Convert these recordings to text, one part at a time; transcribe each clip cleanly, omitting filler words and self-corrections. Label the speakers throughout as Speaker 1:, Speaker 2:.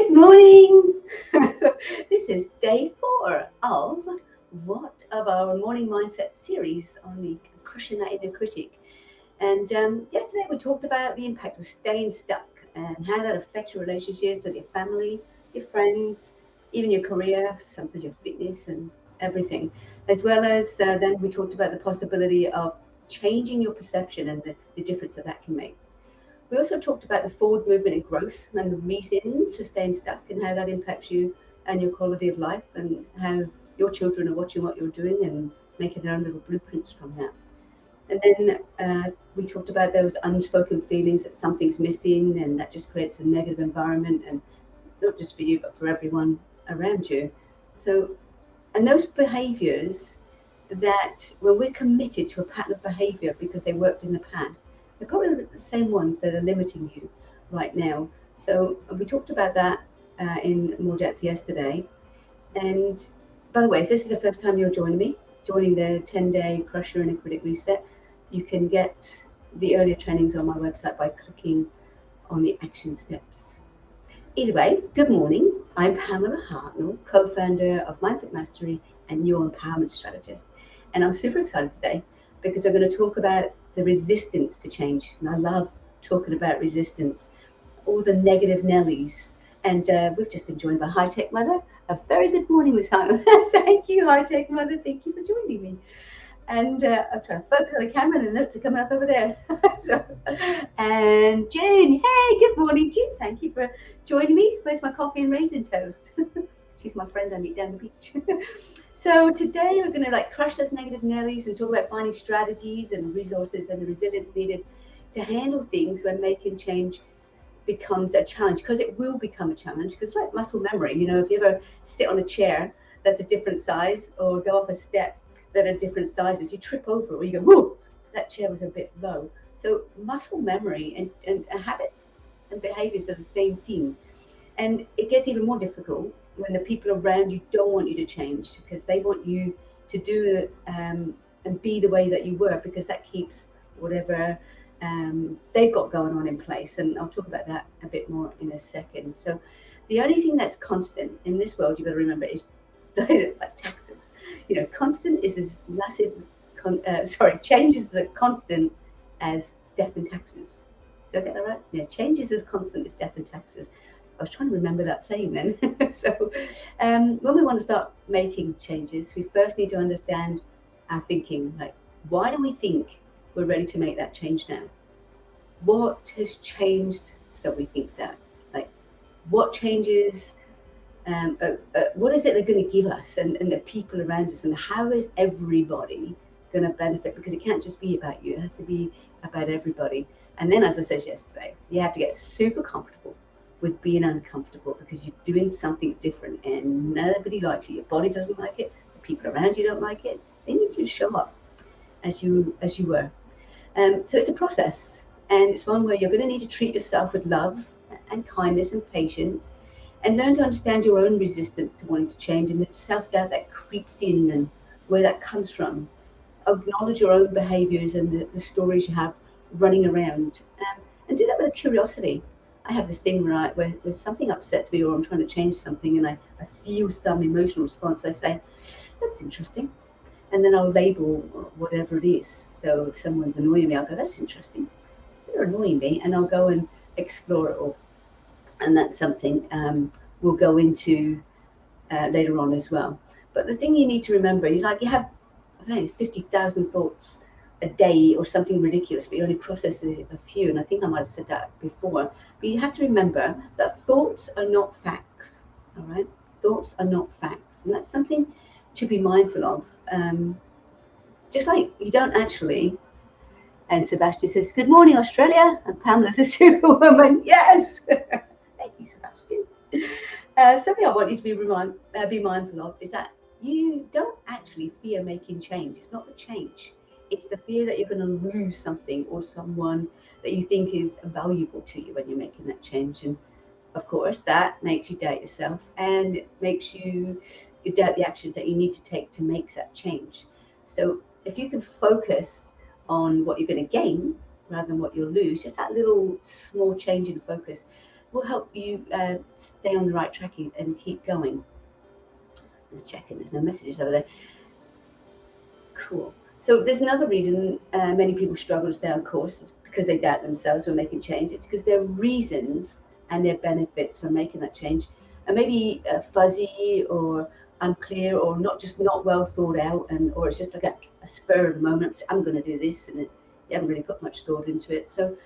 Speaker 1: Good morning. This is day 4 of our morning mindset series on the crushing that inner critic. And yesterday we talked about the impact of staying stuck and how that affects your relationships with your family, your friends, even your career, sometimes your fitness and everything. As well as then we talked about the possibility of changing your perception and the difference that can make. We also talked about the forward movement and growth and the reasons for staying stuck and how that impacts you and your quality of life and how your children are watching what you're doing and making their own little blueprints from that. And then we talked about those unspoken feelings that something's missing and that just creates a negative environment, and not just for you, but for everyone around you. So, and those behaviors that when we're committed to a pattern of behavior because they worked in the past, they're probably the same ones that are limiting you right now. So we talked about that in more depth yesterday. And by the way, if this is the first time you're joining the 10-day Crusher and a Critic Reset, you can get the earlier trainings on my website by clicking on the action steps. Either way, good morning. I'm Pamela Hartnell, co-founder of Mindful Mastery and your empowerment strategist. And I'm super excited today because we're going to talk about the resistance to change. And I love talking about resistance, all the negative nellies. And we've just been joined by High Tech Mother. A very good morning, Miss Hannah. Thank you, High Tech Mother. Thank you for joining me. And I'm trying to focus on the camera, and the notes are coming up over there. And Jane, hey, good morning, Jane. Thank you for joining me. Where's my coffee and raisin toast? She's my friend I meet down the beach. So today we're going to crush those negative nellies and talk about finding strategies and resources and the resilience needed to handle things when making change becomes a challenge, because it will become a challenge, because it's like muscle memory. If you ever sit on a chair that's a different size or go up a step that are different sizes, you trip over or you go, whoa, that chair was a bit low. So muscle memory and habits and behaviors are the same thing. And it gets even more difficult when the people around you don't want you to change, because they want you to do and be the way that you were, because that keeps whatever they've got going on in place. And I'll talk about that a bit more in a second. So the only thing that's constant in this world, you've got to remember, is like taxes. Constant is as massive, change is as constant as death and taxes. Did I get that right? Yeah, change is as constant as death and taxes. I was trying to remember that saying then. So when we want to start making changes, we first need to understand our thinking. Like, why do we think we're ready to make that change now? What has changed so we think that? Like, what changes, what is it they're going to give us and the people around us, and how is everybody going to benefit? Because it can't just be about you, it has to be about everybody. And then, as I said yesterday, you have to get super comfortable with being uncomfortable, because you're doing something different and nobody likes it. Your body doesn't like it, the people around you don't like it. They need you to show up as you were. So it's a process, and it's one where you're going to need to treat yourself with love and kindness and patience, and learn to understand your own resistance to wanting to change and the self-doubt that creeps in and where that comes from. Acknowledge your own behaviors and the stories you have running around, and do that with a curiosity. I have this thing where something upsets me, or I'm trying to change something and I feel some emotional response. I say, that's interesting. And then I'll label whatever it is. So if someone's annoying me, I'll go, that's interesting. They're annoying me. And I'll go and explore it all. And that's something we'll go into later on as well. But the thing you need to remember, you have 50,000 thoughts a day or something ridiculous, but you only process a few. And I think I might have said that before. But you have to remember that thoughts are not facts. All right? Thoughts are not facts. And that's something to be mindful of. Just like you don't actually, and Sebastian says, good morning, Australia. And Pamela's a superwoman. Yes. Thank you, Sebastian. Something I want you to be mindful of is that you don't actually fear making change. It's not the change. It's the fear that you're going to lose something or someone that you think is valuable to you when you're making that change. And of course, that makes you doubt yourself, and it makes you doubt the actions that you need to take to make that change. So if you can focus on what you're going to gain rather than what you'll lose, just that little small change in focus, will help you stay on the right track and keep going. Just checking, there's no messages over there. Cool. So there's another reason many people struggle to stay on course is because they doubt themselves when making changes. It's because their reasons and their benefits for making that change are maybe fuzzy or unclear, or not well thought out, and or it's just like a spur of the moment. I'm going to do this, and you haven't really put much thought into it. So,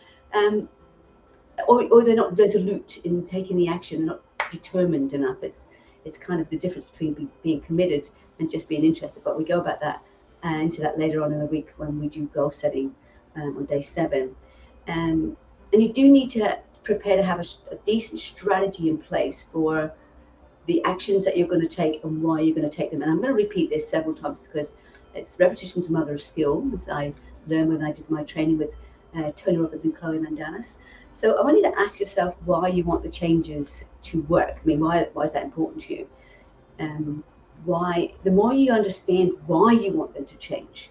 Speaker 1: or they're not resolute in taking the action, not determined enough. It's kind of the difference between being committed and just being interested. But we go about that into that later on in the week when we do goal setting on day 7. And you do need to prepare to have a decent strategy in place for the actions that you're going to take and why you're going to take them. And I'm going to repeat this several times because it's repetition's the mother of skill, as I learned when I did my training with Tony Robbins and Chloe Mandanas. So I want you to ask yourself why you want the changes to work. I mean, why is that important to you? Why, the more you understand why you want them to change,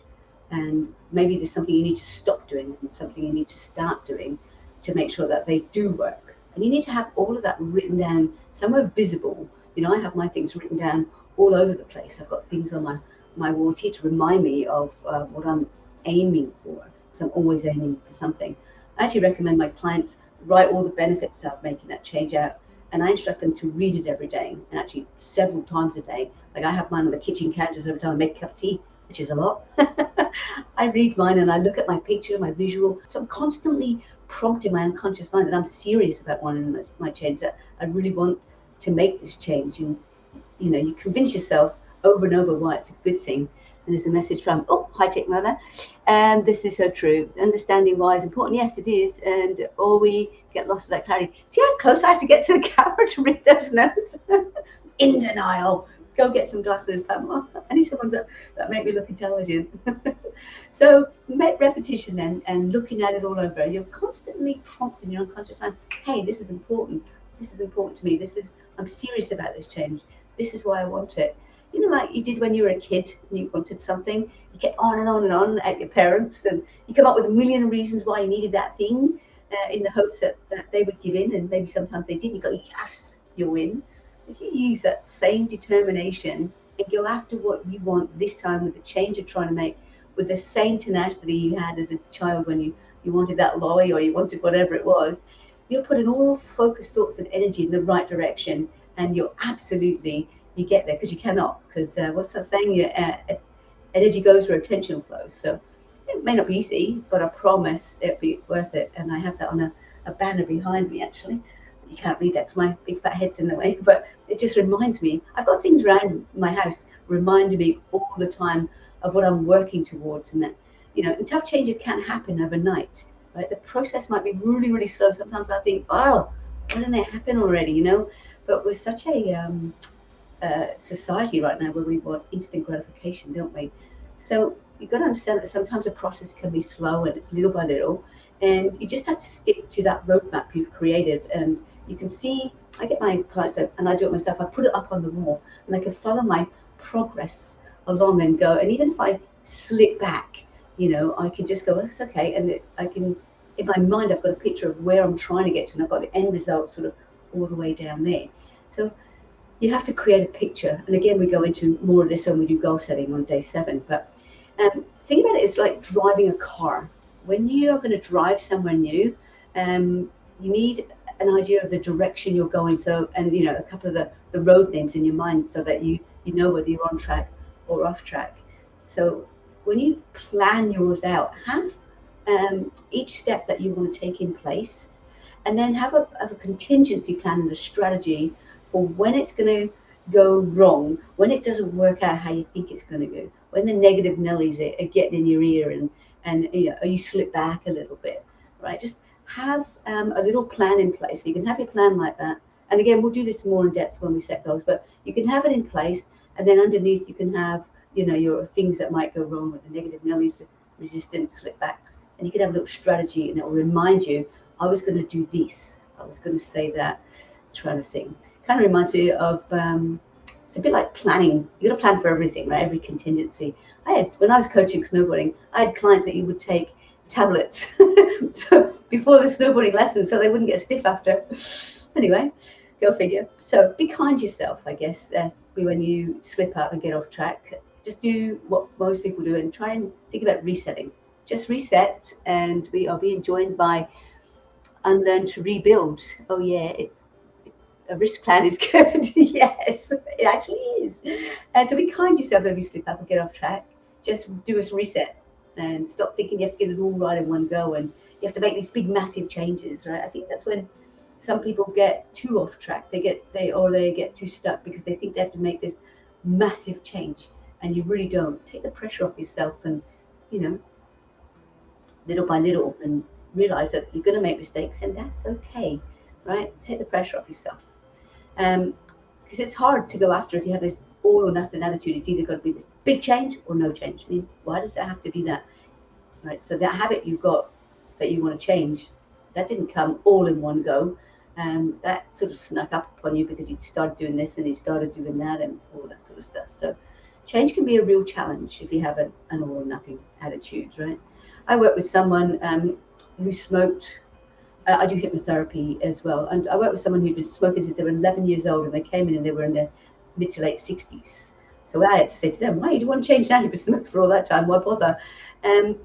Speaker 1: and maybe there's something you need to stop doing and something you need to start doing to make sure that they do work. And you need to have all of that written down somewhere visible. You know, I have my things written down all over the place. I've got things on my walls here to remind me of what I'm aiming for, because I'm always aiming for something. I actually recommend my clients write all the benefits of making that change out, and I instruct them to read it every day, and actually several times a day. Like I have mine on the kitchen counters every time I make a cup of tea, which is a lot. I read mine and I look at my picture, my visual. So I'm constantly prompting my unconscious mind that I'm serious about wanting my change, that I really want to make this change. And you know, you convince yourself over and over why it's a good thing. And there's a message from, oh, hi, Tick Mother. And this is so true. Understanding why is important. Yes, it is. And or we get lost with that clarity. See how close I have to get to the camera to read those notes? In denial. Go get some glasses, Pamela. I need someone that make me look intelligent. So repetition then, and looking at it all over. You're constantly prompting your unconscious mind, hey, this is important. This is important to me. I'm serious about this change. This is why I want it. You know, like you did when you were a kid and you wanted something, you get on and on and on at your parents, and you come up with a million reasons why you needed that thing in the hopes that they would give in, and maybe sometimes they did. You go, yes, you'll win. If you use that same determination and go after what you want this time with the change you're trying to make, with the same tenacity you had as a child when you wanted that lolly or you wanted whatever it was, you're putting all focused thoughts and energy in the right direction, and you'll absolutely you get there, because you cannot, because what's that saying, your energy goes where attention flows. So it may not be easy, but I promise it'll be worth it. And I have that on a banner behind me, actually. You can't read that because my big fat head's in the way, but it just reminds me. I've got things around my house reminding me all the time of what I'm working towards, and that, you know, and tough changes can't happen overnight, right? The process might be really, really slow. Sometimes I think, oh, why didn't it happen already, you know? But we're such a society right now where we want instant gratification, don't we? So you've got to understand that sometimes the process can be slow and it's little by little, and you just have to stick to that roadmap you've created. And you can see, I get my clients there, and I do it myself, I put it up on the wall and I can follow my progress along and go, and even if I slip back, you know, I can just go, that's okay, and I can, in my mind, I've got a picture of where I'm trying to get to, and I've got the end result sort of all the way down there. So you have to create a picture. And again, we go into more of this when we do goal setting on day 7. But think about it, it's like driving a car. When you are going to drive somewhere new, you need an idea of the direction you're going. So, and you know, a couple of the road names in your mind, so that you know whether you're on track or off track. So when you plan yours out, have each step that you want to take in place, and then have a contingency plan and a strategy for when it's going to go wrong, when it doesn't work out how you think it's going to go, when the negative nellies are getting in your ear, and you know, you slip back a little bit, right? Just have a little plan in place. So you can have your plan like that. And again, we'll do this more in depth when we set goals, but you can have it in place, and then underneath you can have, you know, your things that might go wrong with the negative nellies, resistance, slip backs, and you can have a little strategy, and it will remind you, I was going to do this, I was going to say that, trying to think. Kind of reminds me of, it's a bit like planning. You got to plan for everything, right? Every contingency. When I was coaching snowboarding, I had clients that you would take tablets so before the snowboarding lesson, so they wouldn't get stiff after. Anyway, go figure. So be kind to yourself, I guess, when you slip up and get off track. Just do what most people do and try and think about resetting. Just reset, and we are being joined by unlearn to rebuild. Oh yeah, it's a risk plan is good. Yes, it actually is. And so be kind to yourself if you slip up and get off track. Just do a reset and stop thinking you have to get it all right in one go and you have to make these big massive changes, right? I think that's when some people get too off track. They get too stuck because they think they have to make this massive change, and you really don't. Take the pressure off yourself, and you know, little by little, and realize that you're going to make mistakes, and that's okay, right? Take the pressure off yourself. Because it's hard to go after if you have this all or nothing attitude. It's either got to be this big change or no change. I mean, why does it have to be that? Right? So that habit you've got that you want to change, that didn't come all in one go. That sort of snuck up upon you because you started doing this and you started doing that and all that sort of stuff. So change can be a real challenge if you have an all or nothing attitude, right? I work with someone who smoked. I do hypnotherapy as well, and I work with someone who'd been smoking since they were 11 years old, and they came in and they were in their mid to late 60s. So I had to say to them, "Why do you want to change now? You've been smoking for all that time. Why bother?"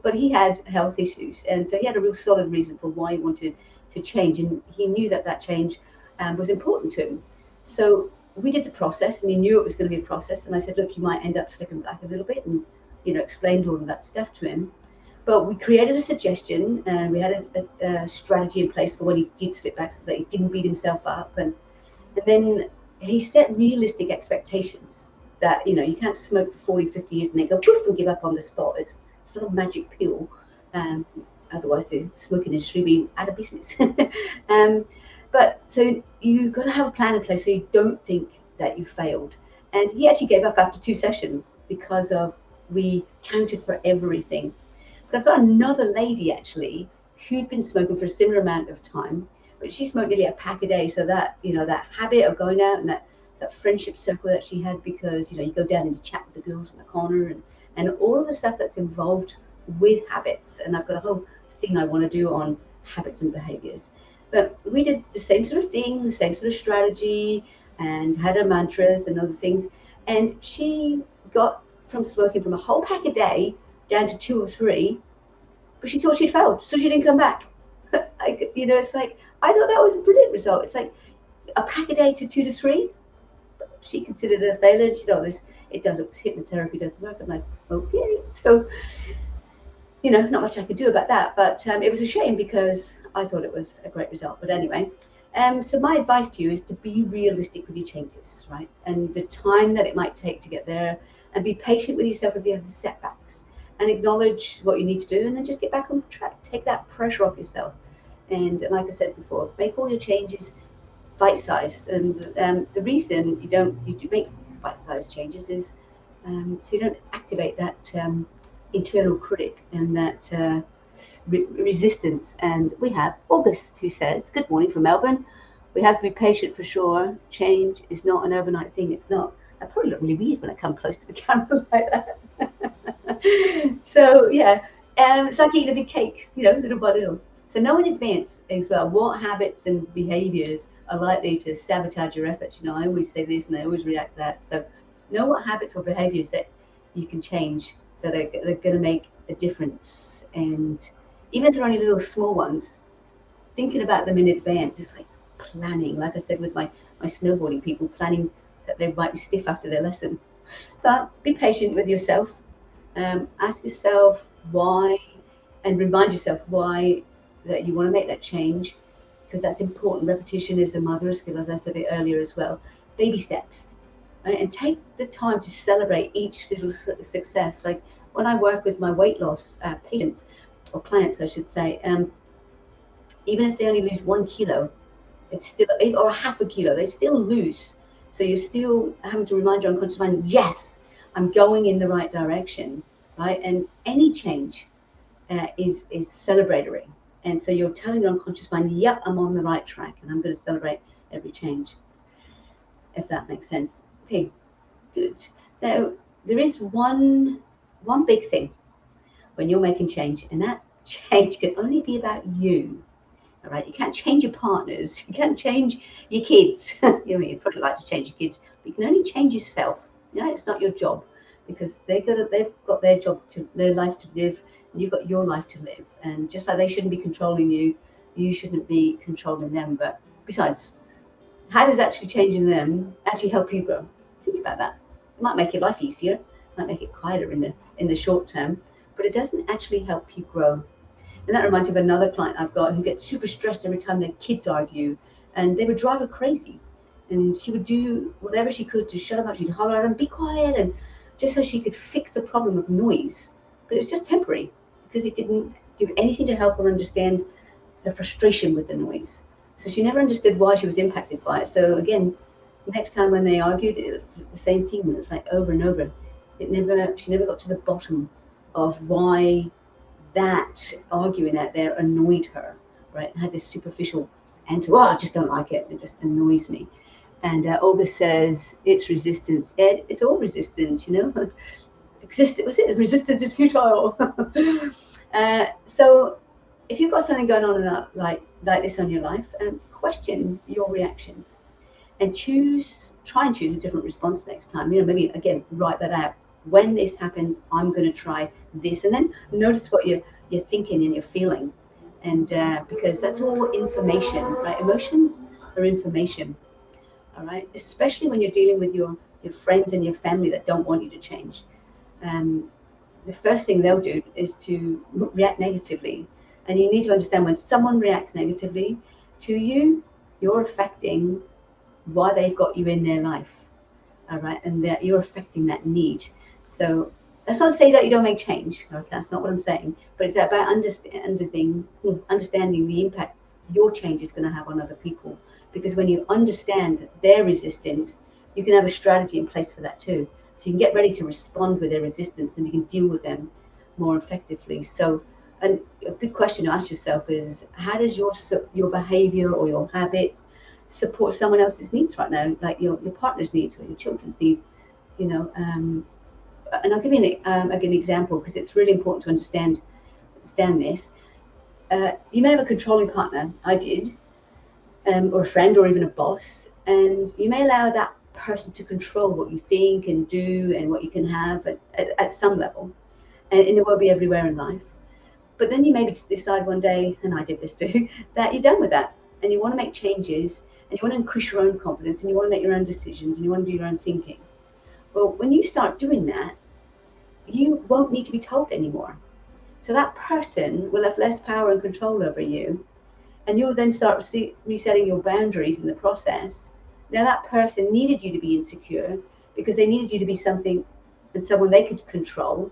Speaker 1: But he had health issues, and so he had a real solid reason for why he wanted to change, and he knew that that change was important to him. So we did the process, and he knew it was going to be a process. And I said, "Look, you might end up slipping back a little bit," and explained all of that stuff to him. But we created a suggestion and we had a strategy in place for when he did slip back so that he didn't beat himself up. And then he set realistic expectations that, you can't smoke for 40, 50 years and then go poof and give up on the spot. It's not a magic pill. Otherwise, the smoking industry would be out of business. But so you've got to have a plan in place so you don't think that you failed. And he actually gave up after 2 sessions because we counted for everything. But I've got another lady actually who'd been smoking for a similar amount of time, but she smoked nearly a pack a day. So that, that habit of going out and that friendship circle that she had, because, you go down and you chat with the girls in the corner and all of the stuff that's involved with habits. And I've got a whole thing I want to do on habits and behaviors. But we did the same sort of thing, the same sort of strategy, and had her mantras and other things. And she got from smoking from a whole pack a day down to 2 or 3, but she thought she'd failed, so she didn't come back. It's like, I thought that was a brilliant result. It's like a pack a day to 2 to 3. She considered it a failure. She said, it doesn't, hypnotherapy doesn't work. I'm like, okay. So, not much I could do about that, but it was a shame because I thought it was a great result. But anyway, so my advice to you is to be realistic with your changes, right? And the time that it might take to get there, and be patient with yourself if you have the setbacks. And acknowledge what you need to do, and then just get back on track. Take that pressure off yourself. And like I said before, make all your changes bite-sized. And the reason you do make bite-sized changes is so you don't activate that internal critic and that resistance. And we have August, who says, "Good morning from Melbourne. We have to be patient for sure. Change is not an overnight thing. It's not." I probably look really weird when I come close to the camera like that. So yeah, it's like eating a big cake, little by little. So know in advance as well what habits and behaviors are likely to sabotage your efforts. I always say this and I always react to that. So know what habits or behaviors that you can change that are going to make a difference. And even if they're only little small ones, thinking about them in advance is like planning. Like I said with my snowboarding people, planning that they might be stiff after their lesson. But be patient with yourself. Ask yourself why, and remind yourself why that you want to make that change, because that's important. Repetition is the mother of skill, as I said it earlier as well. Baby steps, right? And take the time to celebrate each little success. Like when I work with my weight loss patients, or clients, I should say, even if they only lose 1 kilo, it's still, or half a kilo, they still lose. So you're still having to remind your unconscious mind, yes, I'm going in the right direction, right? And any change is celebratory. And so you're telling your unconscious mind, yep, I'm on the right track and I'm going to celebrate every change, if that makes sense. Okay, good. Now, there is one big thing when you're making change, and that change can only be about you, All right, you can't change your partners, you can't change your kids. You'd probably like to change your kids, but you can only change yourself. It's not your job, because they've got their their life to live, and you've got your life to live. And just like they shouldn't be controlling you, you shouldn't be controlling them. But besides, how does actually changing them actually help you grow? Think about that. It might make your life easier, it might make it quieter in the short term, but it doesn't actually help you grow. And that reminds me of another client I've got who gets super stressed every time their kids argue, and they would drive her crazy. And she would do whatever she could to shut them up. She'd holler at them, be quiet, and just so she could fix the problem of noise. But it was just temporary, because it didn't do anything to help her understand her frustration with the noise. So she never understood why she was impacted by it. So again, next time when they argued, it was the same thing. It was like over and over. She never got to the bottom of why that arguing out there annoyed her, right? And had this superficial answer, oh, I just don't like it, it just annoys me. And August says, it's resistance. Ed, it's all resistance, resistance is futile. So if you've got something going on in that, like this on your life, question your reactions and try and choose a different response next time. Maybe again, write that out. When this happens, I'm going to try this, and then notice what you're thinking and you're feeling, and because that's all information, right? Emotions are information, all right? Especially when you're dealing with your friends and your family that don't want you to change. The first thing they'll do is to react negatively, and you need to understand when someone reacts negatively to you, you're affecting why they've got you in their life, all right? And that you're affecting that need. So that's not to say that you don't make change. Okay, that's not what I'm saying. But it's about understanding the impact your change is going to have on other people. Because when you understand their resistance, you can have a strategy in place for that too. So you can get ready to respond with their resistance, and you can deal with them more effectively. So, and a good question to ask yourself is, how does your behavior or your habits support someone else's needs right now, like your partner's needs or your children's needs? And I'll give you an example, because it's really important to understand this. You may have a controlling partner. I did, or a friend, or even a boss, and you may allow that person to control what you think and do and what you can have at some level, and it won't be everywhere in life. But then you maybe decide one day, and I did this too, that you're done with that, and you want to make changes, and you want to increase your own confidence, and you want to make your own decisions, and you want to do your own thinking. Well, when you start doing that, you won't need to be told anymore. So that person will have less power and control over you, and you'll then start resetting your boundaries in the process. Now, that person needed you to be insecure because they needed you to be something and someone they could control,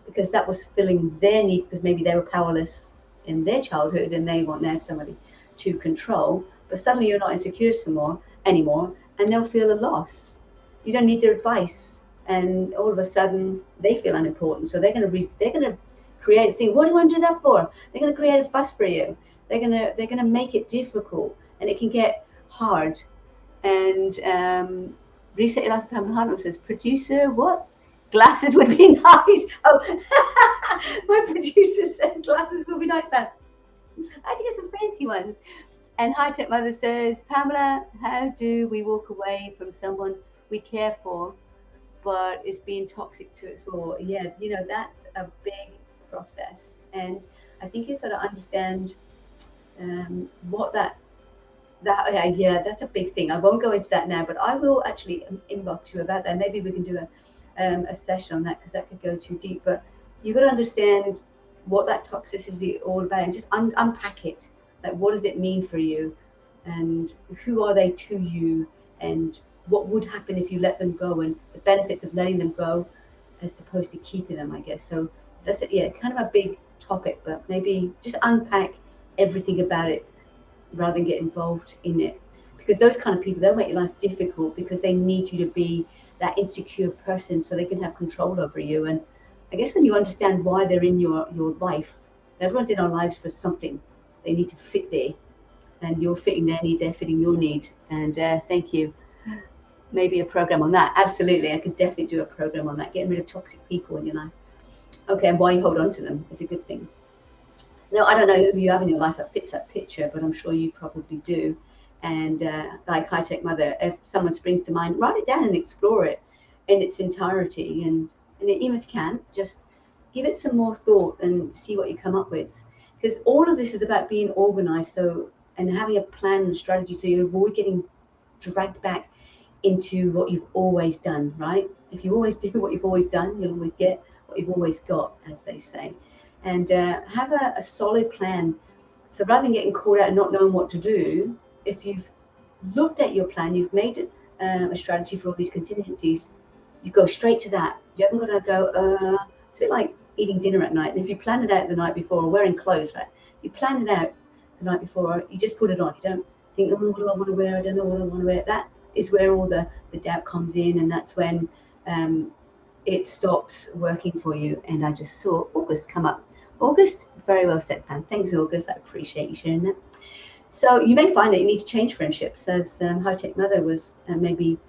Speaker 1: because that was filling their need, because maybe they were powerless in their childhood and they want now somebody to control. But suddenly you're not insecure anymore, and they'll feel a loss. You don't need their advice, and all of a sudden they feel unimportant. So they're going to create a thing. What do you want to do that for? They're going to create a fuss for you. They're going to make it difficult, and it can get hard. And Reset Your Life, Pamela says, producer, what? Glasses would be nice. Oh, my producer said glasses would be nice, but I had to get some fancy ones. And High Tech Mother says, Pamela, how do we walk away from someone we care for, but it's being toxic to us all? Yeah, that's a big process. And I think you've got to understand what that's a big thing. I won't go into that now, but I will actually inbox you about that. Maybe we can do a session on that, because that could go too deep. But you've got to understand what that toxicity is all about, and just unpack it. Like, what does it mean for you, and who are they to you, and what would happen if you let them go, and the benefits of letting them go as opposed to keeping them, I guess. So that's it. Yeah, kind of a big topic, but maybe just unpack everything about it rather than get involved in it, because those kind of people, they'll make your life difficult because they need you to be that insecure person so they can have control over you. And I guess when you understand why they're in your life, everyone's in our lives for something. They need to fit there, and you're fitting their need, they're fitting your need. And thank you. Maybe a program on that. Absolutely, I could definitely do a program on that, getting rid of toxic people in your life. Okay, and why you hold on to them is a good thing. Now, I don't know who you have in your life that fits that picture, but I'm sure you probably do. And like High Tech Mother, if someone springs to mind, write it down and explore it in its entirety. And even if you can't, just give it some more thought and see what you come up with. Because all of this is about being organized, so, and having a plan and strategy so you avoid getting dragged back into what you've always done, right? If you always do what you've always done, you'll always get what you've always got, as they say. And have a solid plan. So rather than getting caught out and not knowing what to do, if you've looked at your plan, you've made a strategy for all these contingencies, you go straight to that. You haven't got to go, it's a bit like eating dinner at night. And if you plan it out the night before, or wearing clothes, right? You plan it out the night before, you just put it on. You don't think, oh, what do I want to wear? I don't know what I want to wear. That is where all the doubt comes in, and that's when it stops working for you. And I just saw August come up. August, very well said, Pam. Thanks, August. I appreciate you sharing that. So you may find that you need to change friendships, as High Tech Mother was maybe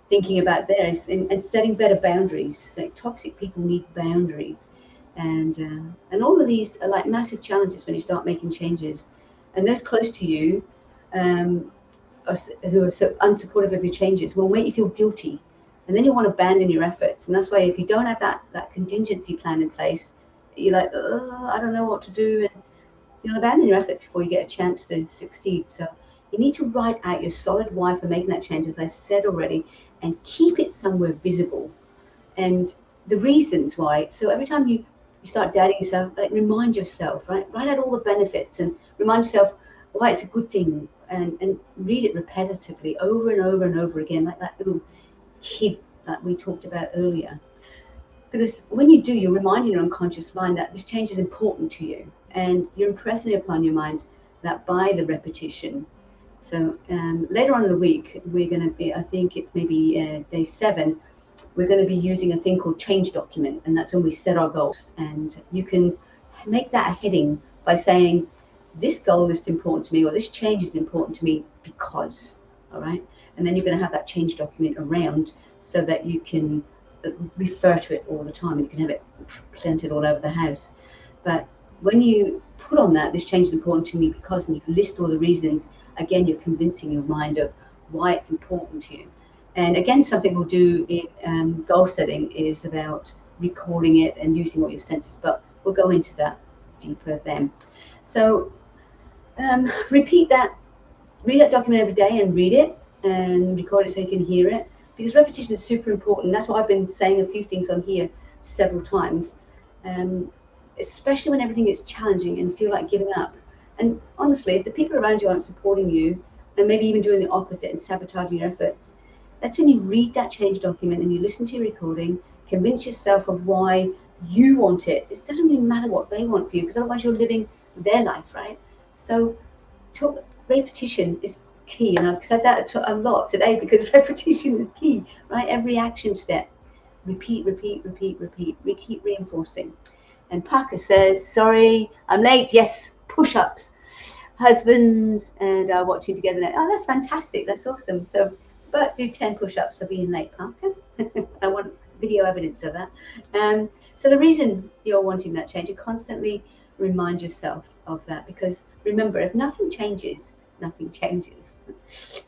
Speaker 1: thinking about theirs, and setting better boundaries. Like toxic people need boundaries, and all of these are like massive challenges when you start making changes. And those close to you, who are so unsupportive of your changes, will make you feel guilty, and then you'll want to abandon your efforts. And that's why if you don't have that contingency plan in place, you're like, oh, I don't know what to do, and you'll abandon your effort before you get a chance to succeed. So you need to write out your solid why for making that change, as I said already, and keep it somewhere visible. And the reasons why. So every time you start doubting yourself, like, remind yourself, right? Write out all the benefits and remind yourself why it's a good thing, and read it repetitively over and over and over again, like that little kid that we talked about earlier. Because when you do, you're reminding your unconscious mind that this change is important to you, and you're impressing upon your mind that by the repetition. So later on in the week, we're going to be, I think it's maybe day 7, we're going to be using a thing called change document, and that's when we set our goals. And you can make that a heading by saying, this goal is important to me, or this change is important to me because, all right? And then you're going to have that change document around so that you can refer to it all the time, and you can have it presented all over the house. But when you put on that, this change is important to me because, and you list all the reasons, again, you're convincing your mind of why it's important to you. And again, something we'll do in goal setting is about recording it and using all your senses, but we'll go into that deeper then. So repeat that, read that document every day and read it and record it so you can hear it, because repetition is super important. That's why I've been saying a few things on here several times, especially when everything is challenging and feel like giving up. And honestly, if the people around you aren't supporting you, and maybe even doing the opposite and sabotaging your efforts, that's when you read that change document and you listen to your recording, convince yourself of why you want it. It doesn't really matter what they want for you, because otherwise you're living their life, right? So repetition is key, and I've said that a lot today because repetition is key, right? Every action step, repeat, repeat, repeat, repeat. We keep reinforcing. And Parker says, sorry, I'm late. Yes, push-ups. Husband and watching together now. Oh, that's fantastic. That's awesome. So, but do 10 push-ups for being late, Parker. I want video evidence of that. So the reason you're wanting that change, you constantly remind yourself of that, because remember, if nothing changes, nothing changes.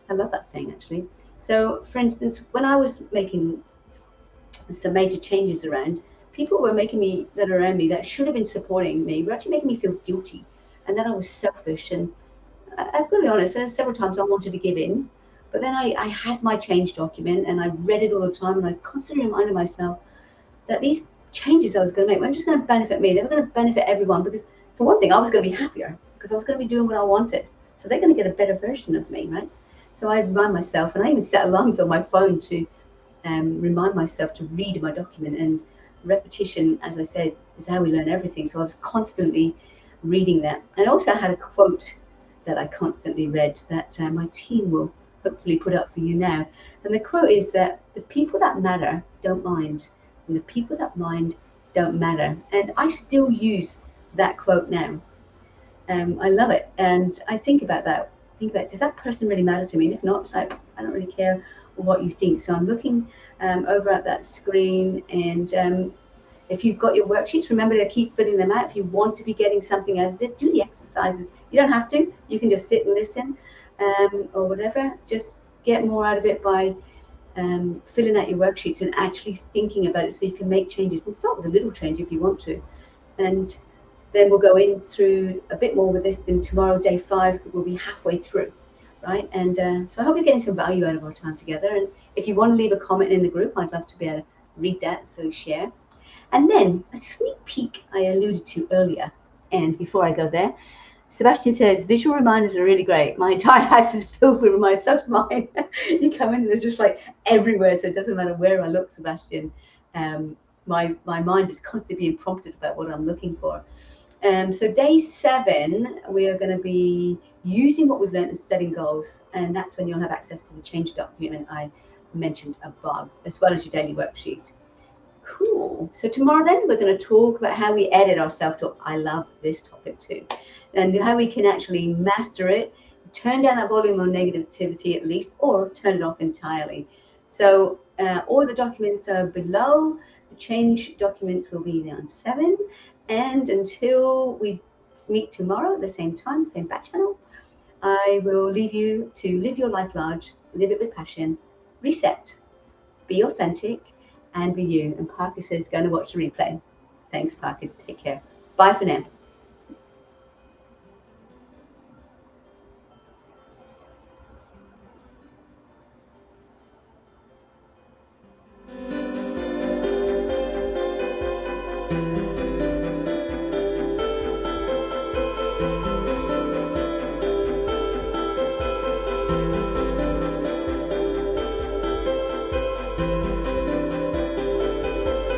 Speaker 1: I love that saying, actually. So, for instance, when I was making some major changes around, people were making me, that are around me, that should have been supporting me, were actually making me feel guilty, and that I was selfish. And I've got to be honest, there's several times I wanted to give in, but then I had my change document and I read it all the time, and I constantly reminded myself that these changes I was going to make weren't just going to benefit me, they were going to benefit everyone. Because for one thing, I was going to be happier because I was going to be doing what I wanted, so they're going to get a better version of me, right? So I remind myself, and I even set alarms on my phone to remind myself to read my document. And repetition, as I said, is how we learn everything. So I was constantly reading that. And also I had a quote that I constantly read that my team will hopefully put up for you now. And the quote is that the people that matter don't mind, and the people that mind don't matter. And I still use that quote now. I love it, and I think about that. Does that person really matter to me? And if not, I don't really care what you think. So I'm looking over at that screen, and If you've got your worksheets, remember to keep filling them out. If you want to be getting something out of it, do the exercises. You don't have to. You can just sit and listen, or whatever. Just get more out of it by filling out your worksheets and actually thinking about it so you can make changes. And start with a little change if you want to. And then we'll go in through a bit more with this. Then tomorrow, day 5, we'll be halfway through, right? And so I hope you're getting some value out of our time together. And if you want to leave a comment in the group, I'd love to be able to read that, so share. And then a sneak peek I alluded to earlier. And before I go there, Sebastian says, visual reminders are really great. My entire house is filled with reminders. So's mine. You come in and there's just like everywhere. So it doesn't matter where I look, Sebastian. My mind is constantly being prompted about what I'm looking for. So day 7, we are going to be using what we've learned and setting goals. And that's when you'll have access to the change document I mentioned above, as well as your daily worksheet. Cool. So tomorrow then we're going to talk about how we edit our self-talk. I love this topic too. And how we can actually master it, turn down that volume of negativity at least, or turn it off entirely. So all the documents are below. The change documents will be on 7. And until we meet tomorrow at the same time, same back channel, I will leave you to live your life large, live it with passion, reset, be authentic, and be you. And Parker says, going to watch the replay. Thanks, Parker. Take care. Bye for now.